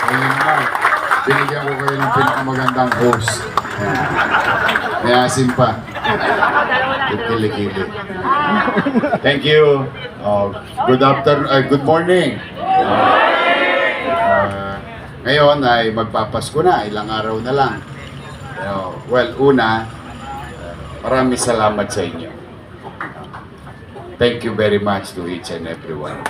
Ayun naman, binigyan ko kayo ng pinakamagandang host. May asin pa. Kili-kili. Thank you. Good morning. Ngayon ay magpapasko na, ilang araw na lang. Maraming salamat sa inyo. Thank you very much to each and everyone.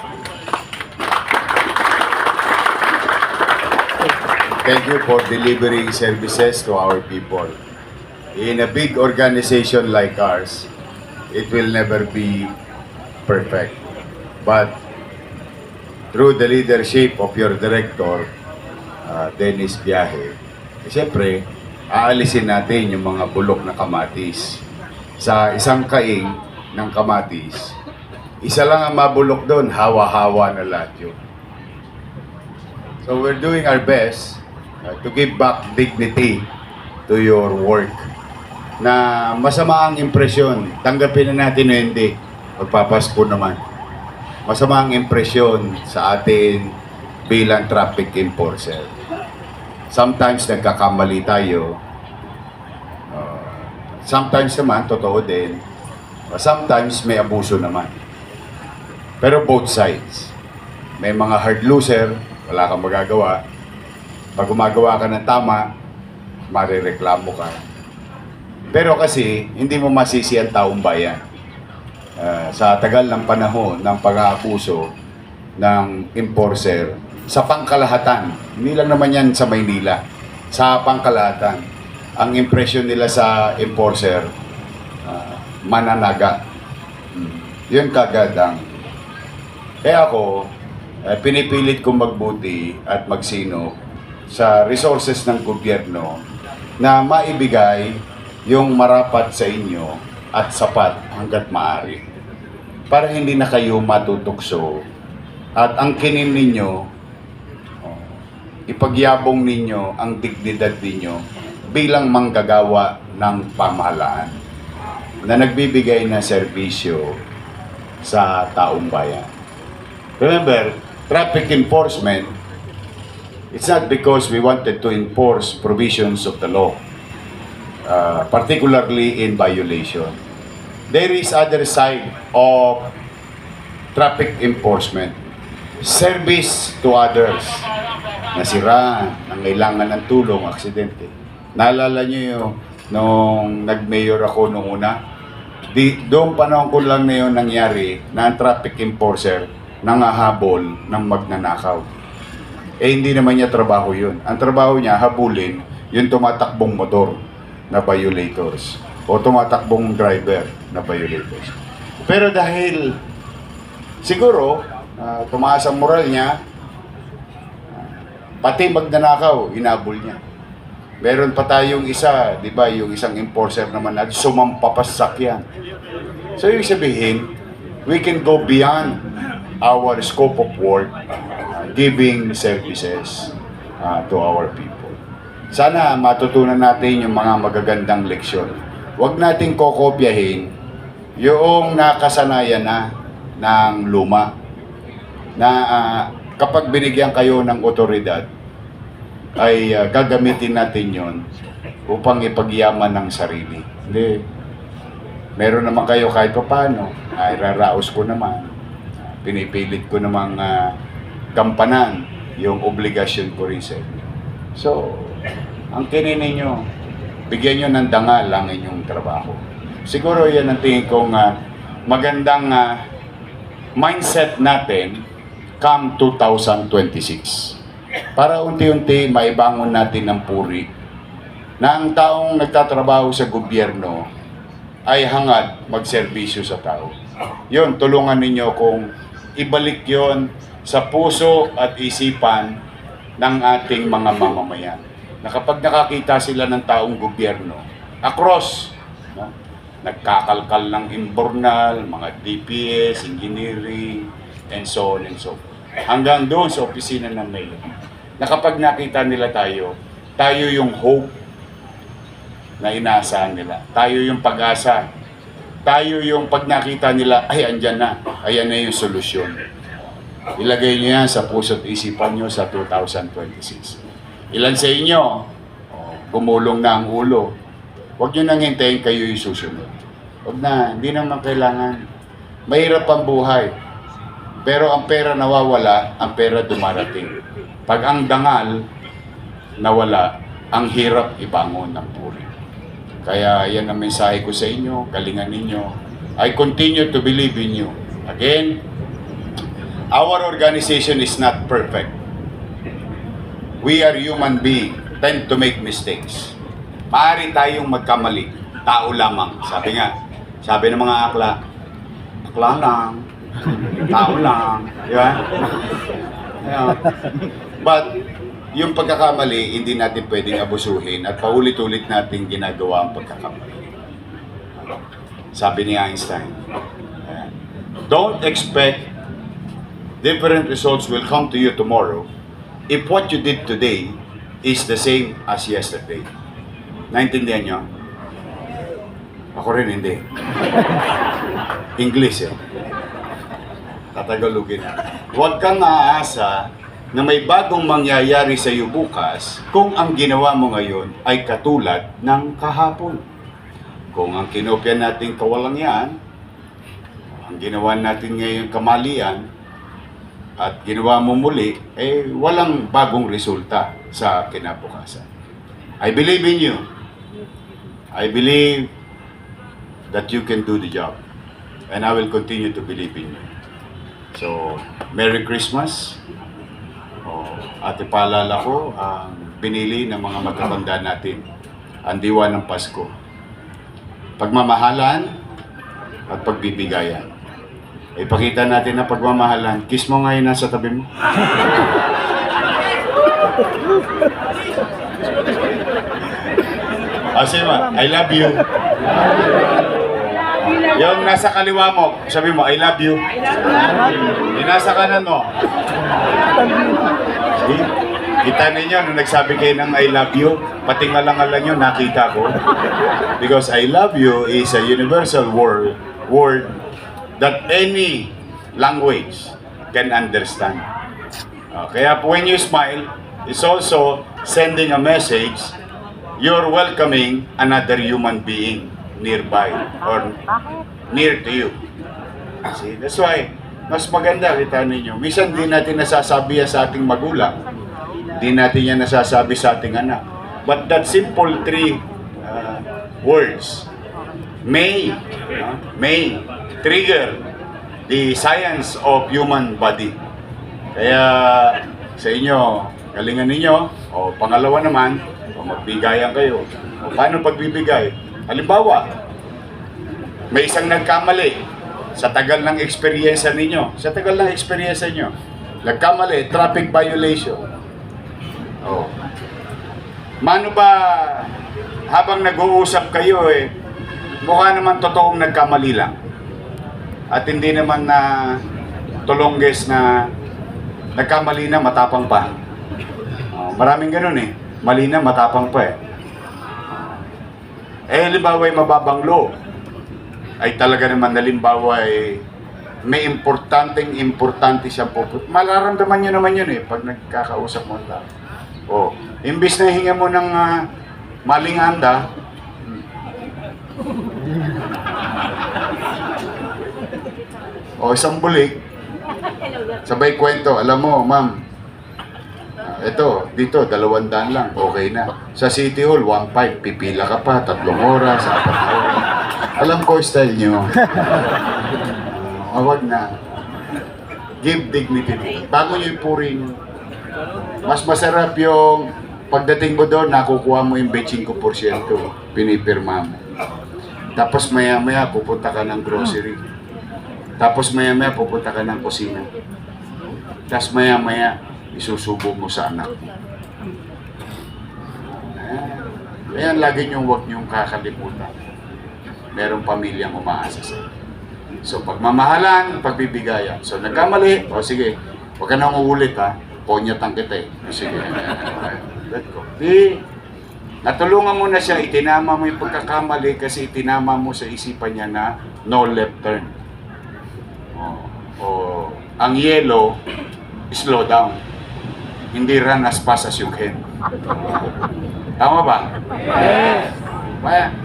Thank you for delivering services to our people. In a big organization like ours, it will never be perfect. But through the leadership of your director, Dennis Biahe, siyempre, aalisin natin yung mga bulok na kamatis. Sa isang kaing ng kamatis, isa lang ang mabulok doon, hawa-hawa na lahat yun. So we're doing our best to give back dignity to your work. Na masama ang impresyon, tanggapin na natin na hindi, magpapasko naman. Masama ang impresyon sa atin bilang traffic enforcer. Sometimes nagkakamali tayo. Sometimes naman, totoo din. Sometimes may abuso naman. Pero both sides. May mga hard loser, wala kang magagawa. Pag gumagawa ka ng tama, marireklamo ka. Pero kasi, hindi mo masisi ang taong bayan. Sa tagal ng panahon ng pag-aabuso ng enforcer, sa pangkalahatan, hindi lang naman yan sa Maynila, sa pangkalahatan, ang impression nila sa enforcer, mananaga. Yun kagad ang... Kaya ako, pinipilit kong magbuti at magsino sa resources ng gobyerno na maibigay yung marapat sa inyo at sapat hanggat maaari. Para hindi na kayo matutukso at ang kinin ninyo, ipagyabong ninyo ang dignidad ninyo bilang manggagawa ng pamahalaan na nagbibigay ng serbisyo sa taong bayan. Remember, traffic enforcement, it's not because we wanted to enforce provisions of the law, particularly in violation. There is other side of traffic enforcement. Service to others. Nasira, nangailangan ng tulong, aksidente. Naalala niyo yung nung nag-mayor ako nung una? Doong panahon ko lang na yun nangyari na ang traffic enforcer nangahabol ng magnanakaw. Hindi naman niya trabaho yun. Ang trabaho niya, habulin yung tumatakbong motor na violators o tumatakbong driver na violators. Pero dahil siguro tumaas ang moral niya, pati magnanakaw, inabol niya. Meron pa tayong isa, di ba, yung isang enforcer naman na sumampapasak yan. So yung sabihin, we can go beyond our scope of work giving services to our people. Sana matutunan natin yung mga magagandang leksyon. Huwag nating kokopyahin yung nakasanayan na ng luma na kapag binigyan kayo ng otoridad ay gagamitin natin yon upang ipagyaman ng sarili. Hindi. Meron naman kayo kahit pa paano, ay raraos ko naman. Pinipilit ko namang gampanan yung obligasyon ko rin sa inyo. So, ang kininin nyo, bigyan nyo ng dangal ang inyong trabaho. Siguro yan ang tingin kong magandang mindset natin come 2026. Para unti-unti maibangon natin ng puri na ang taong nagtatrabaho sa gobyerno ay hangad magserbisyo sa tao. Yun, tulungan ninyo kung ibalik yon sa puso at isipan ng ating mga mamamayan. Na kapag nakakita sila ng taong gobyerno, across, no? Nagkakalkal ng imbornal, mga DPS, engineering, and so on and so forth. Hanggang doon sa opisina ng mayor. Na kapag nakita nila tayo, tayo yung hope na inaasahan nila. Tayo yung pag-asa. Tayo yung pag nakita nila, ay andyan na, ayan na yung solusyon. Ilagay niyo yan sa puso't isipan niyo sa 2026. Ilan sa inyo, gumulong na ang ulo. Huwag niyo nang hintayin kayo yung susunod. Huwag na, hindi naman kailangan. Mahirap ang buhay. Pero ang pera nawawala, ang pera dumarating. Pag ang dangal nawala, ang hirap ibangon ng puri. Kaya yan ang mensahe ko sa inyo, galingan ninyo. I continue to believe in you. Again, our organization is not perfect. We are human beings, tend to make mistakes. Maaari tayong magkamali, tao lamang. Sabi ng mga akla lang, tao lang, di ba? But, yung pagkakamali, hindi natin pwedeng abusuhin at paulit-ulit natin ginagawa ang pagkakamali. Sabi ni Einstein, don't expect different results will come to you tomorrow if what you did today is the same as yesterday. Naintindihan nyo? Ako rin hindi. English eh. Tatagalogin na. Huwag kang aasa na may bagong mangyayari sa iyo bukas kung ang ginawa mo ngayon ay katulad ng kahapon. Kung ang kinopya natin kawalangan, ang ginawa natin ngayon kamalian, at ginawa mo muli, walang bagong resulta sa kinabukasan. I believe in you. I believe that you can do the job. And I will continue to believe in you. So, Merry Christmas. At ipaalala ko ang binili ng mga matatanda natin, ang diwa ng Pasko. Pagmamahalan at pagbibigayan. Ipakita natin ang pagmamahalan. Kiss mo ngayon nasa tabi mo. Sabi mo, I love you. Yung nasa kaliwa mo, sabi mo, I love you. Yung nasa kanan mo. Kita ninyo, nung nagsabi kayo ng I love you, pati ngalangalan nyo, nakita ko. Because I love you is a universal word that any language can understand. Kaya when you smile, it's also sending a message, you're welcoming another human being nearby or near to you. See, that's why, mas maganda kita ninyo. Minsan di natin nasasabi yan sa ating magulang. Di natin yan nasasabi sa ating anak. But that simple three words may trigger the science of human body. Kaya sa inyo, galingan ninyo, o pangalawa naman, o magbigayan kayo. O paano pagbibigay? Halimbawa, may isang nagkamali sa tagal ng experience ninyo. Sa tagal ng experience nyo, nagkamali, traffic violation. Oh. Mano ba, habang nag-uusap kayo mukha naman totoong nagkamali lang. At hindi naman na tulongges na nagkamali na matapang pa. Maraming ganun mali na matapang pa halimbawa ay mababang loob. Ay talaga naman halimbawa may importante siyang puput. Malaramdaman nyo naman yun pag nagkakausap mo ang tao. Imbis na hinga mo ng maling handa, isang bulik, sabay kwento, alam mo, ma'am, ito, dito, 200 lang, okay na. Sa City Hall, 1.5, pipila ka pa, 3 oras, 4 oras. Alam ko, style nyo. Wag na. Give dignity. Bago nyo ipurin. Mas masarap yung pagdating mo doon, nakukuha mo yung 25%, pinipirma mo. Tapos maya-maya, pupunta ka ng grocery. Tapos maya-maya, pupunta ka ng kusina. Tapos maya-maya, isusubo mo sa anak mo. Kaya lagi niyong huwag niyong kakalimutan. Merong pamilyang umaasa sa iyo. So, pagmamahalan, pagbibigayan. So, nagkamali, sige, huwag ka nang uulit ponyatan kita Sige, let go. Natulungan mo na siya, itinama mo yung pagkakamali kasi itinama mo sa isipan niya na no left turn. ang yellow, slow down. Hindi run as fast as you can. Tama ba? Yes.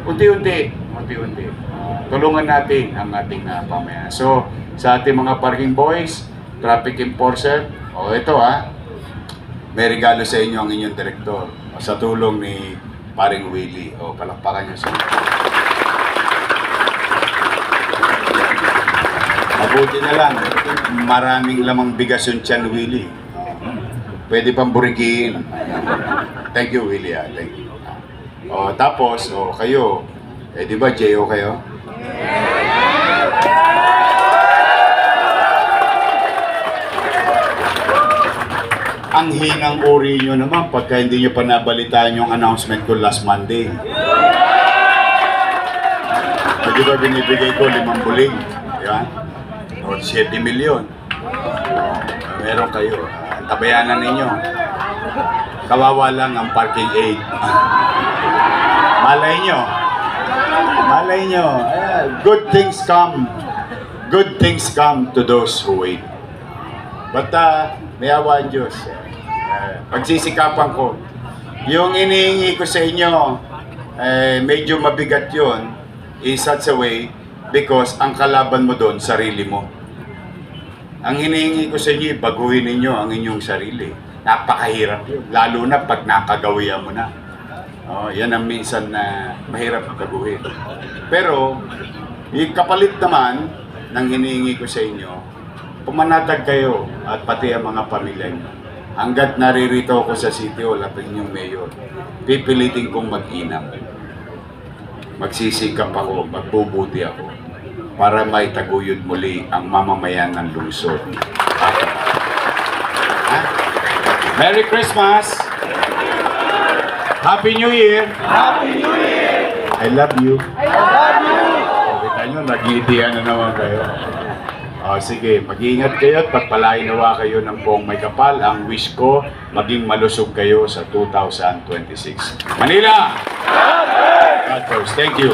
Unti-unti. Tulungan natin ang ating pamayanan. So, sa ating mga parking boys, traffic enforcer, ito may regalo sa inyo ang inyong direktor sa tulong ni Paring Willie. Palakpakan niyo sa mabuti na lang, maraming lamang bigas yung tiyan, Willie. Pwede pang burikiin. Thank you, Willie. Thank you. Tapos, kayo, di ba, J.O. kayo? Ang hinang uri nyo naman pagka hindi nyo pa nabalitaan yung announcement ko last Monday. Di ba binibigay ko 5 buling? Yan. O 7 milyon. Meron kayo. Tabayanan ninyo. Kawawa lang ang parking aid. Malay nyo. Good things come to those who wait. But may awa ang Diyos. Pagsisikapan ko. Yung inihingi ko sa inyo, medyo mabigat yun in such a way because ang kalaban mo doon, sarili mo. Ang hinihingi ko sa inyo, baguhin ninyo ang inyong sarili. Napakahirap yun. Lalo na pag nakagawian mo na. Yan ang minsan na mahirap baguhin. Pero, yung kapalit naman ng hinihingi ko sa inyo, pumanatag kayo at pati ang mga pamilya nyo. Hanggat naririto ako sa City Hall at inyong mayor, pipilitin kong mag-inam. Magsisikap ako, magbubuti ako para maitaguyod muli ang mamamayan ng lungsod. Merry Christmas! Happy New Year! Happy New Year! I love you. I love you! Kita nyo, nag-iitihan na naman kayo. Sige, mag-iingat kayo at pagpalain nawa kayo ng buong may kapal. Ang wish ko, maging malusog kayo sa 2026. Manila! God first! Thank you.